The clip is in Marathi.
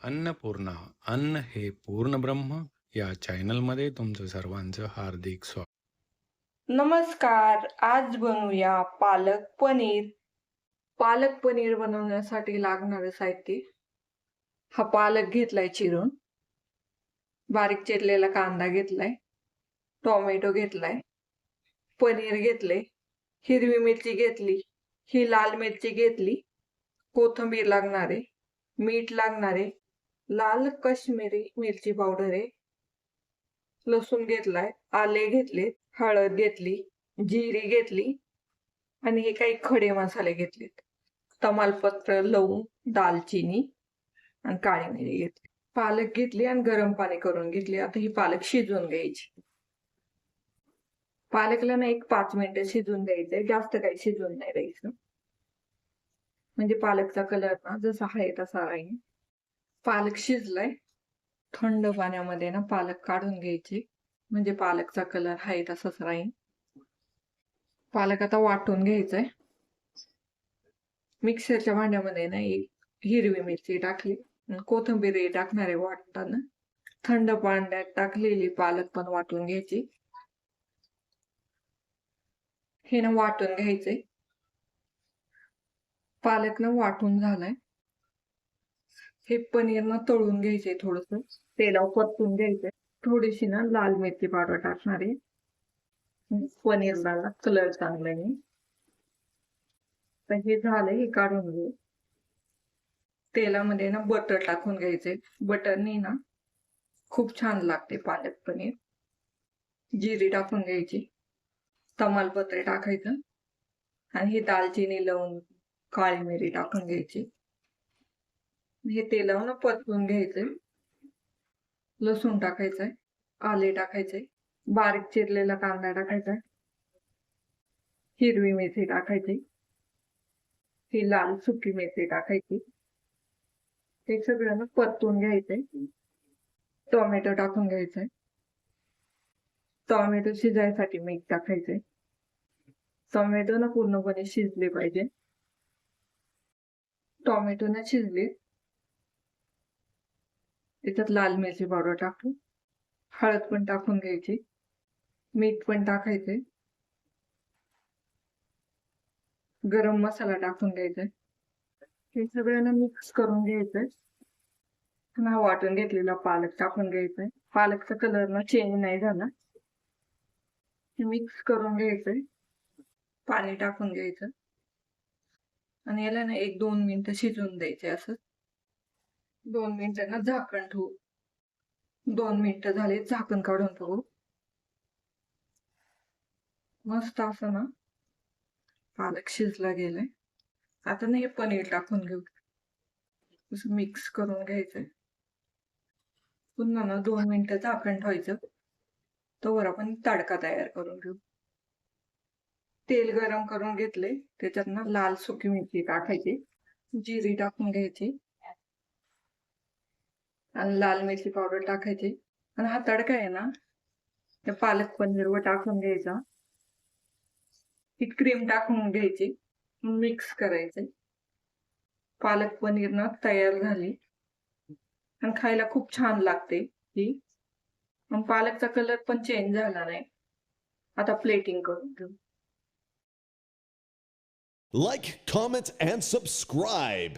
अन्नपूर्णा अन्न हे पूर्ण ब्रह्म या चॅनलमध्ये तुमचं सर्वांचं हार्दिक स्वागत. नमस्कार. आज बनवूया पालक पनीर. पालक पनीर बनवण्यासाठी लागणारं साहित्य: हा पालक घेतलाय चिरून, बारीक चिरलेला कांदा घेतलाय, टोमॅटो घेतलाय, पनीर घेतले, हिरवी मिरची घेतली, ही लाल मिरची घेतली, कोथिंबीर लागणार आहे, मीठ लागणार आहे, लाल काश्मीरी मिरची पावडर आहे, लसूण घेतलाय, आले घेतले, हळद घेतली, जिरी घेतली आणि हे काही खडे मसाले घेतलेत: तमालपत्र, लवंग, दालचिनी आणि काळी मिरी घेतली. पालक घेतली आणि गरम पाणी करून घेतली. आता ही पालक शिजवून घ्यायची. पालकला ना 5 मिनिटं शिजवून द्यायचंय, जास्त काही शिजवून नाही द्यायचं, म्हणजे पालकचा कलर ना जसा आहे तसा राहील. पालक शिजलाय. थंड पाण्यामध्ये ना पालक काढून घ्यायचे, म्हणजे पालकचा कलर आहे तसाच राहील. पालक आता वाटून घ्यायचंय. मिक्सरच्या भांड्यामध्ये ना एक हिरवी मिरची टाकली, कोथिंबीर टाकणार आहे वाटताना. थंड पाण्यात टाकलेली पालक पण वाटून घ्यायची. हे ना वाटून घ्यायचंय. पालक ना वाटून झालाय. हे पनीर ना तळून घ्यायचंय, थोडस तेलावर परतून घ्यायचंय. थोडीशी ना लाल मिरची पावडर टाकणार आहे, पनीरला कलर चांगला आहे. तर हे झालंय, हे काढून घेऊ. तेलामध्ये ना बटर टाकून घ्यायचे. बटरनी ना खूप छान लागते पालक पनीर. जिरी टाकून घ्यायची, तमालपत्र टाकायचं आणि हे दालचिनी, लवंग, काळी मिरी टाकून घ्यायची. हे तेलावर परतून घ्यायचंय. लसूण टाकायचंय, आले टाकायचे, बारीक चिरलेला कांदा टाकायचा, हिरवी मिरची टाकायची, ही लाल सुकी मिरची टाकायची. ते सगळं परतून घ्यायचंय. टोमॅटो टाकून घ्यायचंय. टोमॅटो शिजायसाठी मीठ टाकायचंय. टोमॅटो ना पूर्णपणे शिजले पाहिजे. टोमॅटो ना शिजले, त्याच्यात लाल मिरची पावडर टाकू, हळद पण टाकून घ्यायची, मीठ पण टाकायचे, गरम मसाला टाकून घ्यायचा. हे सगळ्यांना मिक्स करून घ्यायचंय. हा वाटून घेतलेला पालक टाकून घ्यायचंय. पालकचा कलर ना चेंज नाही झाला. हे मिक्स करून घ्यायचंय. पाणी टाकून घ्यायचं आणि याला ना 1-2 मिनिटं शिजवून द्यायचे. असं 2 मिनिटांना झाकण ठेवू. 2 मिनिटं झाले, झाकण काढून बघू. मस्त असं ना पालक शिजला गेलाय. आता ना हे पनीर टाकून घेऊ. असं मिक्स करून घ्यायचंय. पुन्हा ना 2 मिनिटं झाकण ठेवायचं. तोवर आपण तडका तयार करून घेऊ. तेल गरम करून घेतले, त्याच्यात ना लाल सुकी मिरची टाकायची, जिरी टाकून घ्यायची आणि लाल मिरची पावडर टाकायची. आणि हा तडका आहे ना त्या पालक पनीरवर टाकून घ्यायचा. ही क्रीम टाकून घ्यायची, मिक्स करायचे. पालक पनीर ना तयार झाली आणि खायला खूप छान लागते ही. पालकचा कलर पण चेंज झाला नाही. आता प्लेटिंग करून घेऊ. Like, comment, and subscribe.